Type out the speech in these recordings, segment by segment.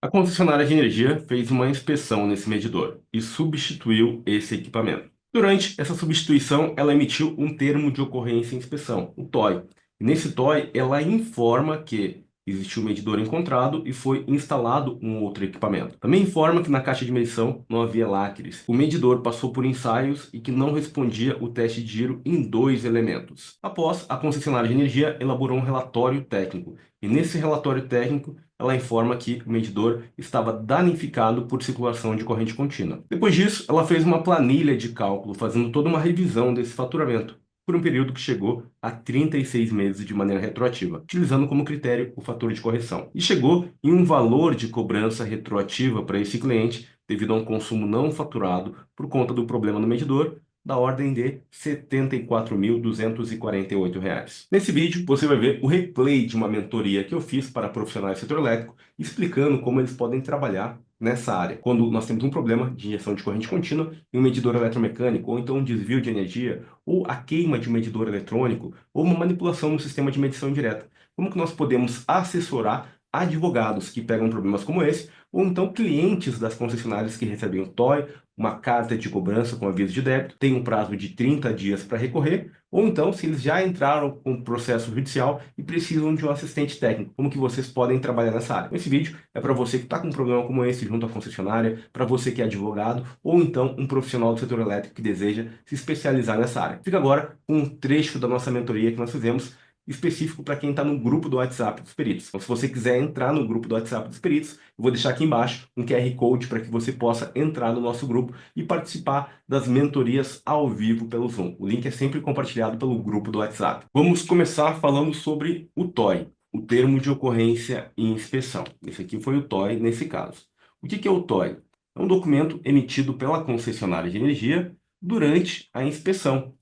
A concessionária de energia fez uma inspeção nesse medidor e substituiu esse equipamento. Durante essa substituição, ela emitiu um termo de ocorrência em inspeção, o TOI. E nesse TOI, ela informa que existiu um medidor encontrado e foi instalado um outro equipamento. Também informa que na caixa de medição não havia lacres. O medidor passou por ensaios e que não respondia o teste de giro em dois elementos. Após, a concessionária de energia elaborou um relatório técnico. E nesse relatório técnico, ela informa que o medidor estava danificado por circulação de corrente contínua. Depois disso, ela fez uma planilha de cálculo, fazendo toda uma revisão desse faturamento, por um período que chegou a 36 meses de maneira retroativa, utilizando como critério o fator de correção. E chegou em um valor de cobrança retroativa para esse cliente, devido a um consumo não faturado por conta do problema no medidor, da ordem de R$ 74.248. Nesse vídeo, você vai ver o replay de uma mentoria que eu fiz para profissionais do setor elétrico, explicando como eles podem trabalhar nessa área. Quando nós temos um problema de injeção de corrente contínua em um medidor eletromecânico, ou então um desvio de energia, ou a queima de um medidor eletrônico, ou uma manipulação no sistema de medição direta. Como que nós podemos assessorar advogados que pegam problemas como esse, ou então clientes das concessionárias que recebem o TOI, uma carta de cobrança com aviso de débito, tem um prazo de 30 dias para recorrer, ou então se eles já entraram com o processo judicial e precisam de um assistente técnico, como que vocês podem trabalhar nessa área. Esse vídeo é para você que está com um problema como esse junto à concessionária, para você que é advogado, ou então um profissional do setor elétrico que deseja se especializar nessa área. Fica agora com um trecho da nossa mentoria que nós fizemos, específico para quem está no grupo do WhatsApp dos peritos. Então, se você quiser entrar no grupo do WhatsApp dos peritos, eu vou deixar aqui embaixo um QR Code para que você possa entrar no nosso grupo e participar das mentorias ao vivo pelo Zoom. O link é sempre compartilhado pelo grupo do WhatsApp. Vamos começar falando sobre o TOI, o termo de ocorrência e inspeção. Esse aqui foi o TOI nesse caso. O que é o TOI? É um documento emitido pela concessionária de energia durante a inspeção.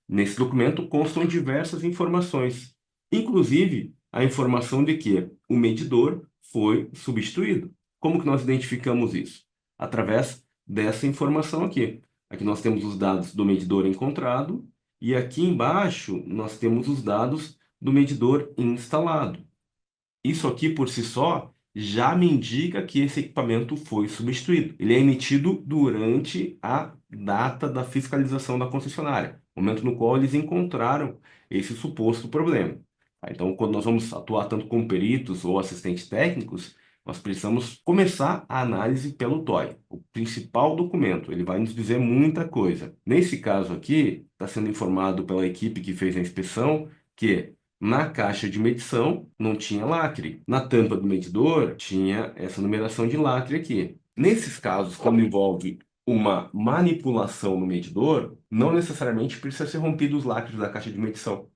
Nesse documento constam diversas informações, inclusive a informação de que o medidor foi substituído. Como que nós identificamos isso? Através dessa informação aqui. Aqui nós temos os dados do medidor encontrado e aqui embaixo nós temos os dados do medidor instalado. Isso aqui por si só já me indica que esse equipamento foi substituído. Ele é emitido durante a data da fiscalização da concessionária, momento no qual eles encontraram esse suposto problema. Tá? Então, quando nós vamos atuar tanto com peritos ou assistentes técnicos, nós precisamos começar a análise pelo TOI, o principal documento. Ele vai nos dizer muita coisa. Nesse caso aqui, está sendo informado pela equipe que fez a inspeção que na caixa de medição não tinha lacre. Na tampa do medidor tinha essa numeração de lacre aqui. Nesses casos, quando envolve uma manipulação no medidor, não necessariamente precisa ser rompido os lacres da caixa de medição.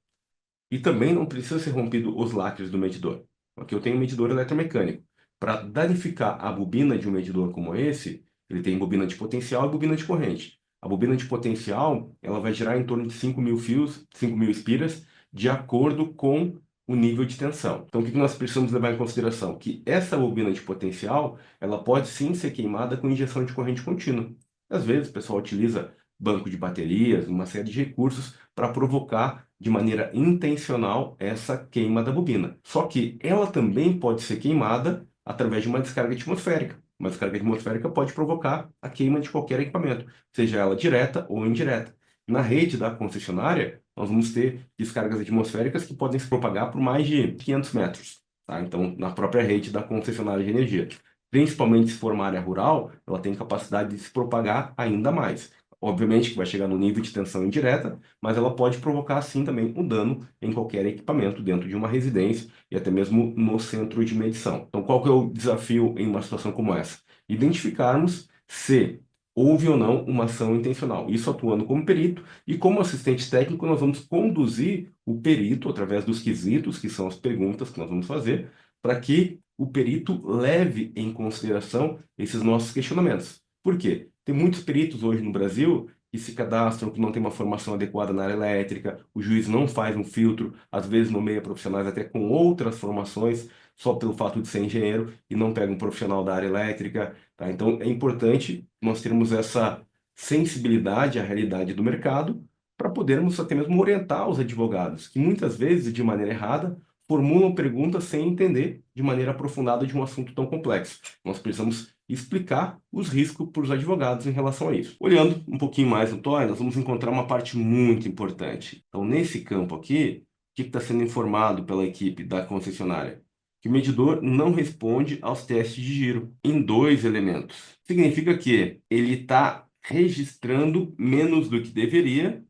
E também não precisa ser rompido os lacres do medidor. Aqui eu tenho um medidor eletromecânico. Para danificar a bobina de um medidor como esse, ele tem bobina de potencial e bobina de corrente. A bobina de potencial, ela vai girar em torno de 5.000 fios, 5.000 espiras, de acordo com o nível de tensão. Então, o que nós precisamos levar em consideração? Que essa bobina de potencial, ela pode sim ser queimada com injeção de corrente contínua. Às vezes, o pessoal utiliza banco de baterias, uma série de recursos para provocar de maneira intencional essa queima da bobina. Só que ela também pode ser queimada através de uma descarga atmosférica. Uma descarga atmosférica pode provocar a queima de qualquer equipamento, seja ela direta ou indireta. Na rede da concessionária, nós vamos ter descargas atmosféricas que podem se propagar por mais de 500 metros. Tá? Então, na própria rede da concessionária de energia. Principalmente se for uma área rural, ela tem capacidade de se propagar ainda mais. Obviamente que vai chegar no nível de tensão indireta, mas ela pode provocar, sim, também um dano em qualquer equipamento dentro de uma residência e até mesmo no centro de medição. Então, qual que é o desafio em uma situação como essa? Identificarmos se houve ou não uma ação intencional. Isso atuando como perito e como assistente técnico, nós vamos conduzir o perito através dos quesitos, que são as perguntas que nós vamos fazer, para que o perito leve em consideração esses nossos questionamentos. Por quê? Tem muitos peritos hoje no Brasil que se cadastram, que não têm uma formação adequada na área elétrica, o juiz não faz um filtro, às vezes nomeia profissionais até com outras formações, só pelo fato de ser engenheiro, e não pega um profissional da área elétrica. Tá? Então, é importante nós termos essa sensibilidade à realidade do mercado para podermos até mesmo orientar os advogados, que muitas vezes, de maneira errada, formulam perguntas sem entender de maneira aprofundada de um assunto tão complexo. Nós precisamos explicar os riscos para os advogados em relação a isso. Olhando um pouquinho mais no TOE, nós vamos encontrar uma parte muito importante. Então, nesse campo aqui, o que está sendo informado pela equipe da concessionária? Que o medidor não responde aos testes de giro em dois elementos. Significa que ele está registrando menos do que deveria,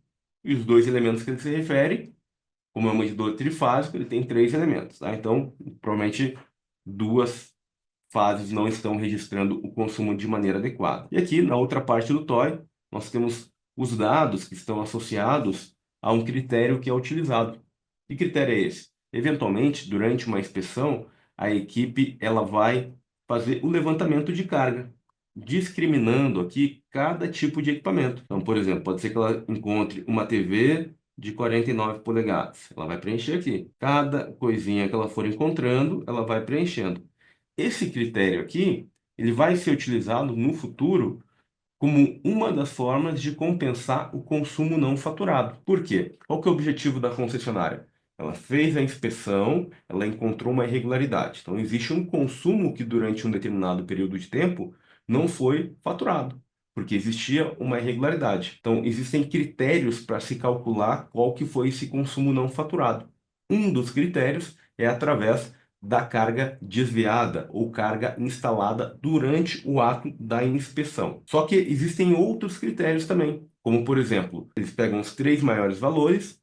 e os dois elementos que ele se refere, como é um medidor trifásico, ele tem três elementos, tá? Então, provavelmente duas fases não estão registrando o consumo de maneira adequada. E aqui, na outra parte do TOI, nós temos os dados que estão associados a um critério que é utilizado. Que critério é esse? Eventualmente, durante uma inspeção, a equipe ela vai fazer o levantamento de carga, discriminando aqui cada tipo de equipamento. Então, por exemplo, pode ser que ela encontre uma TV de 49 polegadas. Ela vai preencher aqui. Cada coisinha que ela for encontrando, ela vai preenchendo. Esse critério aqui, ele vai ser utilizado no futuro como uma das formas de compensar o consumo não faturado. Por quê? Qual que é o objetivo da concessionária? Ela fez a inspeção, ela encontrou uma irregularidade. Então, existe um consumo que durante um determinado período de tempo não foi faturado, porque existia uma irregularidade. Então, existem critérios para se calcular qual que foi esse consumo não faturado. Um dos critérios é através da carga desviada ou carga instalada durante o ato da inspeção. Só que existem outros critérios também, como por exemplo, eles pegam os três maiores valores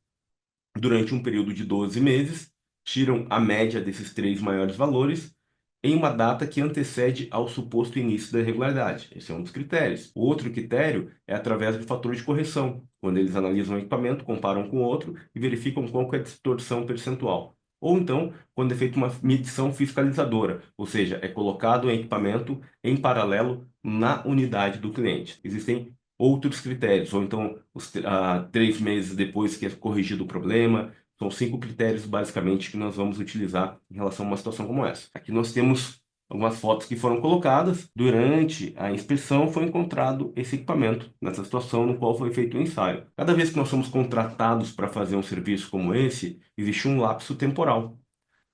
durante um período de 12 meses, tiram a média desses três maiores valores em uma data que antecede ao suposto início da irregularidade. Esse é um dos critérios. O outro critério é através do fator de correção, quando eles analisam o equipamento, comparam com o outro e verificam qual que é a distorção percentual. Ou então, quando é feita uma medição fiscalizadora, ou seja, é colocado o equipamento em paralelo na unidade do cliente. Existem outros critérios, ou então 3 meses depois que é corrigido o problema. São 5 critérios, basicamente, que nós vamos utilizar em relação a uma situação como essa. Aqui nós temos algumas fotos que foram colocadas. Durante a inspeção foi encontrado esse equipamento, nessa situação no qual foi feito o ensaio. Cada vez que nós somos contratados para fazer um serviço como esse, existe um lapso temporal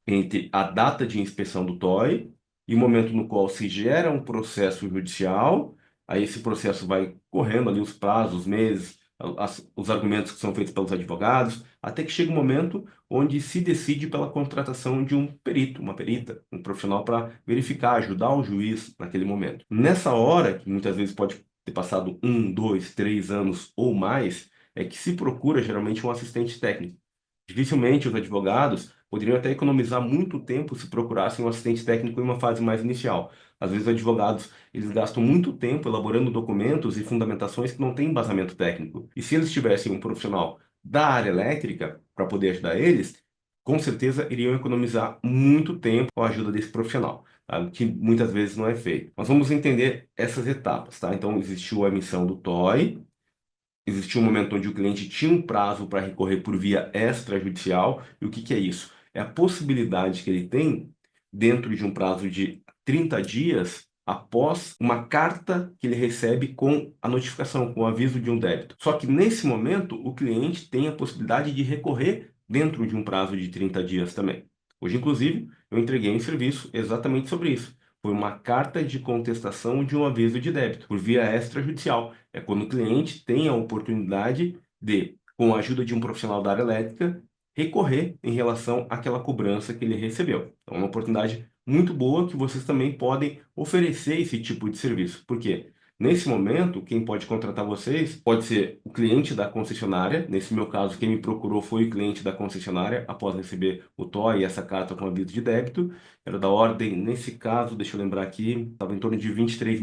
entre a data de inspeção do TOI e o momento no qual se gera um processo judicial. Aí esse processo vai correndo ali os prazos, os meses, os argumentos que são feitos pelos advogados, até que chega um momento onde se decide pela contratação de um perito, uma perita, um profissional para verificar, ajudar o juiz naquele momento. Nessa hora, que muitas vezes pode ter passado 1, 2, 3 anos ou mais, é que se procura geralmente um assistente técnico. Dificilmente os advogados poderiam até economizar muito tempo se procurassem um assistente técnico em uma fase mais inicial. Às vezes, os advogados eles gastam muito tempo elaborando documentos e fundamentações que não têm embasamento técnico. E se eles tivessem um profissional da área elétrica para poder ajudar eles, com certeza iriam economizar muito tempo com a ajuda desse profissional, tá? Que muitas vezes não é feito. Nós vamos entender essas etapas, tá? Então, existiu a emissão do TOI. Existiu um momento onde o cliente tinha um prazo para recorrer por via extrajudicial. E o que que é isso? É a possibilidade que ele tem, dentro de um prazo de 30 dias, após uma carta que ele recebe com a notificação, com o aviso de um débito. Só que nesse momento, o cliente tem a possibilidade de recorrer dentro de um prazo de 30 dias também. Hoje, inclusive, eu entreguei um serviço exatamente sobre isso. Foi uma carta de contestação de um aviso de débito por via extrajudicial. É quando o cliente tem a oportunidade de, com a ajuda de um profissional da área elétrica, recorrer em relação àquela cobrança que ele recebeu. Então, é uma oportunidade muito boa que vocês também podem oferecer esse tipo de serviço. Por quê? Nesse momento, quem pode contratar vocês pode ser o cliente da concessionária. Nesse meu caso, quem me procurou foi o cliente da concessionária após receber o TOI e essa carta com aviso de débito. Era da ordem, nesse caso, deixa eu lembrar aqui, estava em torno de 23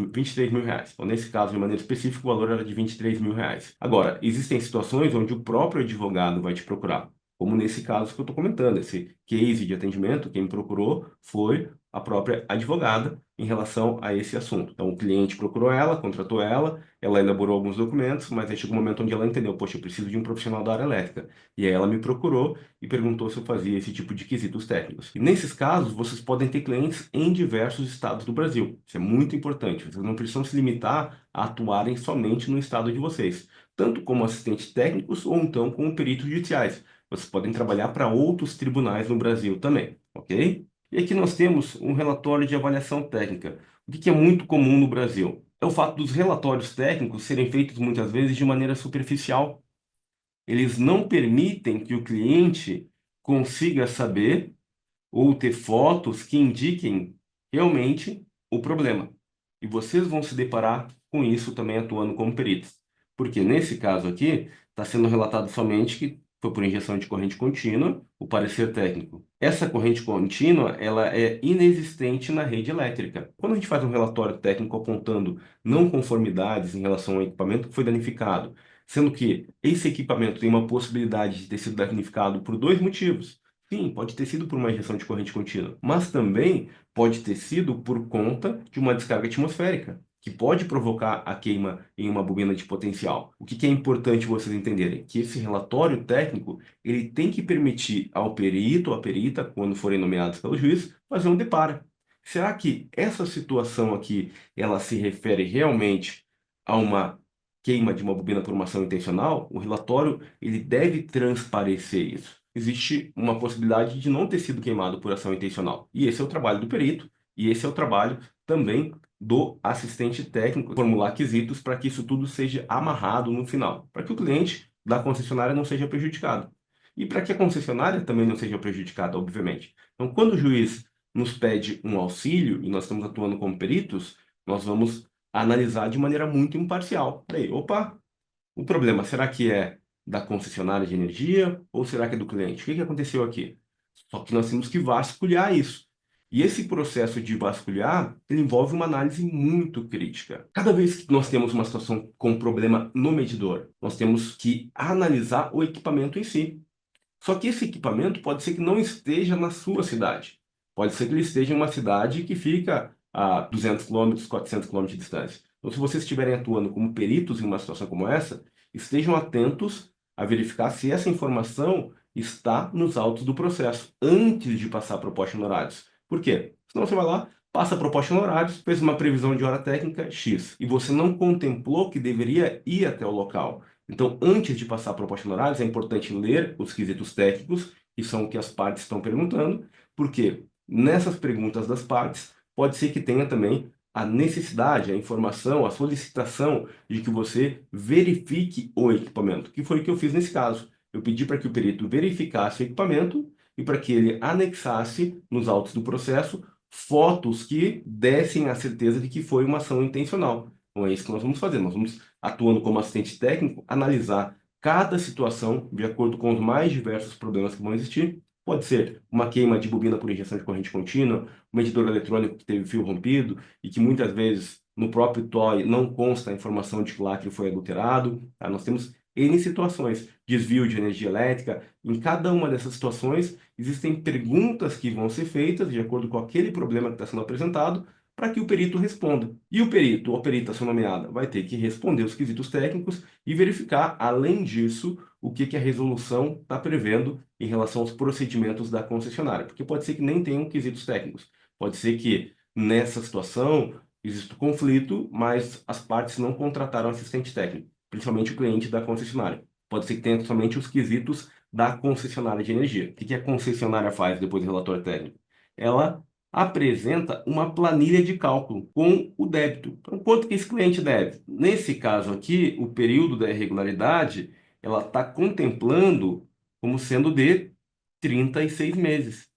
mil reais. Então, nesse caso, de maneira específica, o valor era de 23 mil reais. Agora, existem situações onde o próprio advogado vai te procurar, como nesse caso que eu estou comentando, esse case de atendimento, quem me procurou foi a própria advogada em relação a esse assunto. Então, o cliente procurou ela, contratou ela, ela elaborou alguns documentos, mas aí chegou um momento onde ela entendeu, poxa, eu preciso de um profissional da área elétrica. E aí ela me procurou e perguntou se eu fazia esse tipo de quesitos técnicos. E nesses casos, vocês podem ter clientes em diversos estados do Brasil. Isso é muito importante. Vocês não precisam se limitar a atuarem somente no estado de vocês, tanto como assistentes técnicos ou então como peritos judiciais. Vocês podem trabalhar para outros tribunais no Brasil também, ok? E aqui nós temos um relatório de avaliação técnica. O que é muito comum no Brasil? É o fato dos relatórios técnicos serem feitos muitas vezes de maneira superficial. Eles não permitem que o cliente consiga saber ou ter fotos que indiquem realmente o problema. E vocês vão se deparar com isso também atuando como peritos. Porque nesse caso aqui, está sendo relatado somente que foi por injeção de corrente contínua, o parecer técnico. Essa corrente contínua, ela é inexistente na rede elétrica. Quando a gente faz um relatório técnico apontando não conformidades em relação ao equipamento que foi danificado, sendo que esse equipamento tem uma possibilidade de ter sido danificado por dois motivos. Sim, pode ter sido por uma injeção de corrente contínua, mas também pode ter sido por conta de uma descarga atmosférica, que pode provocar a queima em uma bobina de potencial. O que é importante vocês entenderem? Que esse relatório técnico, ele tem que permitir ao perito ou à perita, quando forem nomeados pelo juiz, fazer um deparo. Será que essa situação aqui, ela se refere realmente a uma queima de uma bobina por uma ação intencional? O relatório, ele deve transparecer isso. Existe uma possibilidade de não ter sido queimado por ação intencional. E esse é o trabalho do perito, e esse é o trabalho também do assistente técnico, formular quesitos para que isso tudo seja amarrado no final, para que o cliente da concessionária não seja prejudicado. E para que a concessionária também não seja prejudicada, obviamente. Então, quando o juiz nos pede um auxílio, e nós estamos atuando como peritos, nós vamos analisar de maneira muito imparcial. Peraí, opa, o problema, será que é da concessionária de energia ou será que é do cliente? O que aconteceu aqui? Só que nós temos que vasculhar isso. E esse processo de vasculhar, ele envolve uma análise muito crítica. Cada vez que nós temos uma situação com problema no medidor, nós temos que analisar o equipamento em si. Só que esse equipamento pode ser que não esteja na sua cidade. Pode ser que ele esteja em uma cidade que fica a 200 quilômetros, 400 quilômetros de distância. Então, se vocês estiverem atuando como peritos em uma situação como essa, estejam atentos a verificar se essa informação está nos autos do processo, antes de passar para o poste honorários. Por quê? Senão você vai lá, passa para o poste honorários, fez uma previsão de hora técnica X, e você não contemplou que deveria ir até o local. Então, antes de passar a proposta honorários, é importante ler os quesitos técnicos, que são o que as partes estão perguntando, porque nessas perguntas das partes, pode ser que tenha também a necessidade, a informação, a solicitação de que você verifique o equipamento, que foi o que eu fiz nesse caso. Eu pedi para que o perito verificasse o equipamento e para que ele anexasse nos autos do processo fotos que dessem a certeza de que foi uma ação intencional. Então é isso que nós vamos fazer. Nós vamos, atuando como assistente técnico, analisar cada situação de acordo com os mais diversos problemas que vão existir. Pode ser uma queima de bobina por injeção de corrente contínua, um medidor eletrônico que teve fio rompido e que muitas vezes no próprio TOI não consta a informação de que o lacre foi adulterado. Tá? Nós temos N situações, desvio de energia elétrica. Em cada uma dessas situações, existem perguntas que vão ser feitas de acordo com aquele problema que está sendo apresentado, para que o perito responda. E o perito ou perita sua nomeada vai ter que responder os quesitos técnicos e verificar, além disso, o que a resolução está prevendo em relação aos procedimentos da concessionária. Porque pode ser que nem tenham quesitos técnicos. Pode ser que nessa situação exista conflito, mas as partes não contrataram assistente técnico, principalmente o cliente da concessionária. Pode ser que tenha somente os quesitos da concessionária de energia. O que a concessionária faz depois do relatório técnico? Ela apresenta uma planilha de cálculo com o débito. Então, quanto que esse cliente deve? Nesse caso aqui, o período da irregularidade, ela está contemplando como sendo de 36 meses,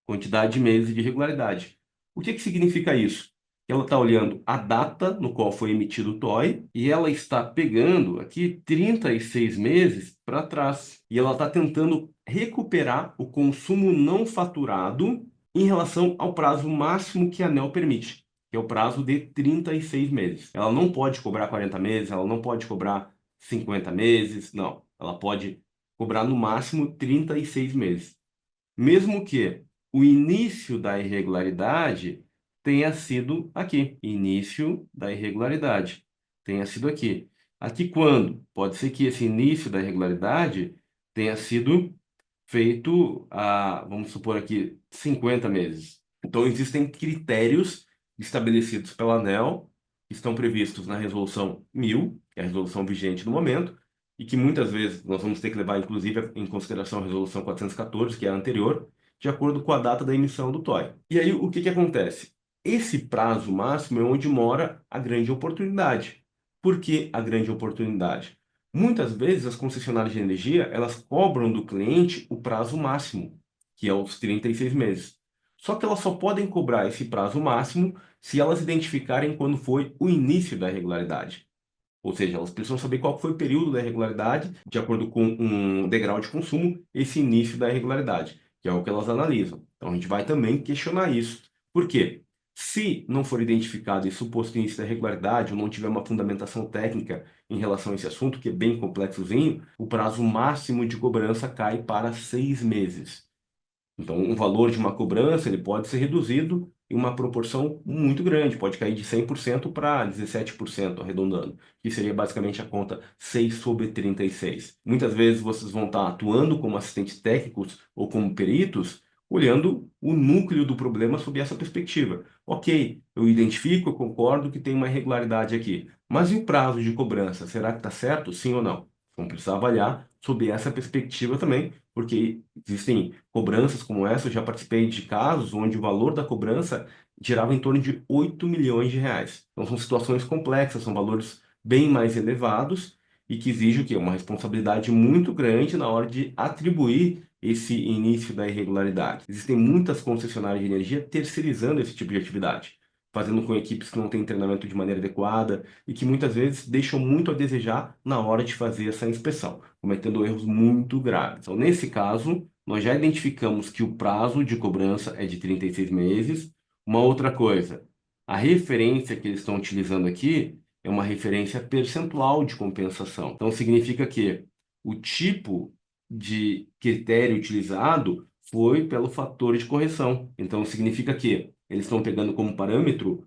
quantidade de meses de irregularidade. O que significa isso? Ela está olhando a data no qual foi emitido o TOI e ela está pegando aqui 36 meses para trás. E ela está tentando recuperar o consumo não faturado em relação ao prazo máximo que a ANEEL permite, que é o prazo de 36 meses. Ela não pode cobrar 40 meses, ela não pode cobrar 50 meses, não. Ela pode cobrar no máximo 36 meses. Mesmo que o início da irregularidade tenha sido aqui. Início da irregularidade tenha sido aqui. Aqui quando? Pode ser que esse início da irregularidade tenha sido feito há, vamos supor aqui, 50 meses. Então, existem critérios estabelecidos pela ANEEL, que estão previstos na Resolução 1000, que é a resolução vigente no momento, e que muitas vezes nós vamos ter que levar, inclusive, em consideração a Resolução 414, que é a anterior, de acordo com a data da emissão do TOI. E aí, o que que acontece? Esse prazo máximo é onde mora a grande oportunidade. Por que a grande oportunidade? Muitas vezes as concessionárias de energia, elas cobram do cliente o prazo máximo, que é os 36 meses. Só que elas só podem cobrar esse prazo máximo se elas identificarem quando foi o início da irregularidade. Ou seja, elas precisam saber qual foi o período da irregularidade, de acordo com um degrau de consumo, esse início da irregularidade, que é o que elas analisam. Então a gente vai também questionar isso. Por quê? Se não for identificado esse suposto início da irregularidade ou não tiver uma fundamentação técnica em relação a esse assunto, que é bem complexozinho, o prazo máximo de cobrança cai para 6 meses. Então, o valor de uma cobrança ele pode ser reduzido em uma proporção muito grande, pode cair de 100% para 17%, arredondando, que seria basicamente a conta 6 sobre 36. Muitas vezes vocês vão estar atuando como assistentes técnicos ou como peritos, olhando o núcleo do problema sob essa perspectiva. Ok, eu identifico, eu concordo que tem uma irregularidade aqui, mas e o prazo de cobrança? Será que está certo, sim ou não? Vamos precisar avaliar sob essa perspectiva também, porque existem cobranças como essa. Eu já participei de casos onde o valor da cobrança girava em torno de 8 milhões de reais. Então são situações complexas, são valores bem mais elevados e que exigem o quê? Uma responsabilidade muito grande na hora de atribuir esse início da irregularidade. Existem muitas concessionárias de energia terceirizando esse tipo de atividade, fazendo com equipes que não têm treinamento de maneira adequada e que muitas vezes deixam muito a desejar na hora de fazer essa inspeção, cometendo erros muito graves. Então, nesse caso, nós já identificamos que o prazo de cobrança é de 36 meses. Uma outra coisa, a referência que eles estão utilizando aqui é uma referência percentual de compensação. Então, significa que o tipo de critério utilizado foi pelo fator de correção. Então, significa que eles estão pegando como parâmetro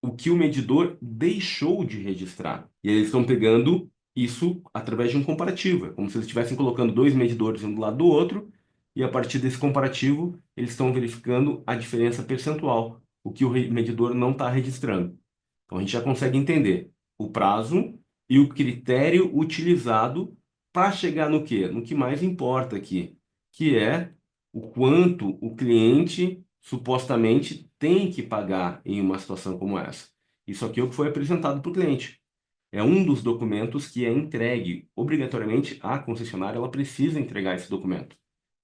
o que o medidor deixou de registrar. E eles estão pegando isso através de um comparativo. É como se eles estivessem colocando dois medidores um do lado do outro, e a partir desse comparativo, eles estão verificando a diferença percentual, o que o medidor não está registrando. Então a gente já consegue entender o prazo e o critério utilizado para chegar no quê? No que mais importa aqui, que é o quanto o cliente supostamente tem que pagar em uma situação como essa. Isso aqui é o que foi apresentado para o cliente. É um dos documentos que é entregue obrigatoriamente à concessionária, ela precisa entregar esse documento,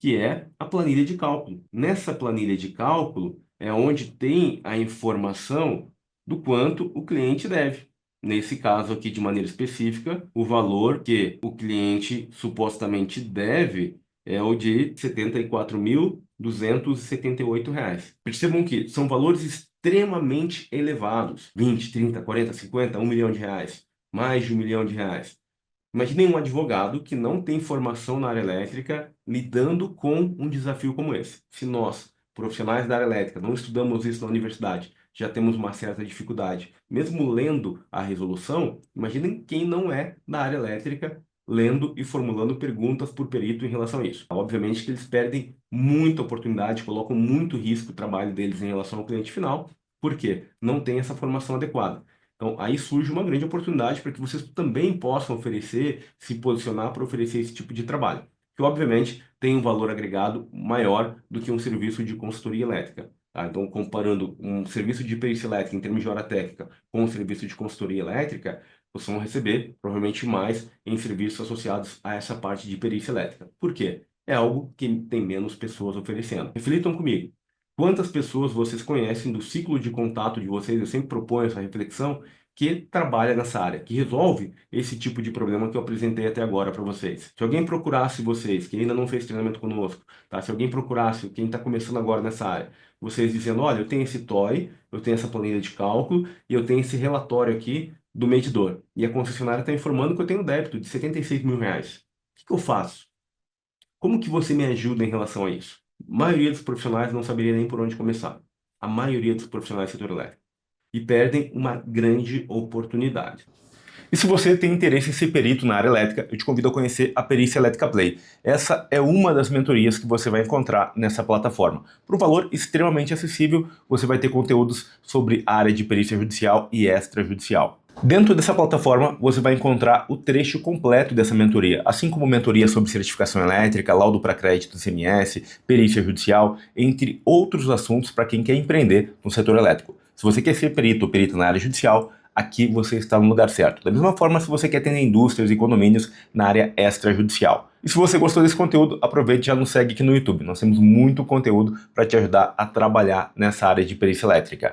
que é a planilha de cálculo. Nessa planilha de cálculo é onde tem a informação do quanto o cliente deve. Nesse caso aqui, de maneira específica, o valor que o cliente supostamente deve é o de R$ 74.278. Percebam que são valores extremamente elevados, 20, 30, 40, 50, 1 milhão de reais, mais de 1 milhão de reais. Imaginem um advogado que não tem formação na área elétrica lidando com um desafio como esse. Se nós, profissionais da área elétrica, não estudamos isso na universidade, já temos uma certa dificuldade, mesmo lendo a resolução, imaginem quem não é da área elétrica lendo e formulando perguntas por perito em relação a isso. Obviamente que eles perdem muita oportunidade, colocam muito risco o trabalho deles em relação ao cliente final, porque não tem essa formação adequada. Então, aí surge uma grande oportunidade para que vocês também possam oferecer, se posicionar para oferecer esse tipo de trabalho, que obviamente tem um valor agregado maior do que um serviço de consultoria elétrica. Tá? Então, comparando um serviço de perícia elétrica em termos de hora técnica com um serviço de consultoria elétrica, vocês vão receber provavelmente mais em serviços associados a essa parte de perícia elétrica. Por quê? É algo que tem menos pessoas oferecendo. Reflitam comigo. Quantas pessoas vocês conhecem do ciclo de contato de vocês? Eu sempre proponho essa reflexão, que trabalha nessa área, que resolve esse tipo de problema que eu apresentei até agora para vocês. Se alguém procurasse vocês, que ainda não fez treinamento conosco, tá? Se alguém procurasse, quem está começando agora nessa área, vocês dizendo, olha, eu tenho esse TOI, eu tenho essa planilha de cálculo e eu tenho esse relatório aqui do medidor. E a concessionária está informando que eu tenho um débito de 76 mil reais. O que que eu faço? Como que você me ajuda em relação a isso? A maioria dos profissionais não saberia nem por onde começar. A maioria dos profissionais do setor elétrico. E perdem uma grande oportunidade. E se você tem interesse em ser perito na área elétrica, eu te convido a conhecer a Perícia Elétrica Play. Essa é uma das mentorias que você vai encontrar nessa plataforma. Por um valor extremamente acessível, você vai ter conteúdos sobre a área de perícia judicial e extrajudicial. Dentro dessa plataforma, você vai encontrar o trecho completo dessa mentoria, assim como mentoria sobre certificação elétrica, laudo para crédito do CMS, perícia judicial, entre outros assuntos para quem quer empreender no setor elétrico. Se você quer ser perito ou perita na área judicial, aqui você está no lugar certo. Da mesma forma, se você quer atender indústrias e condomínios na área extrajudicial. E se você gostou desse conteúdo, aproveite e já nos segue aqui no YouTube. Nós temos muito conteúdo para te ajudar a trabalhar nessa área de perícia elétrica.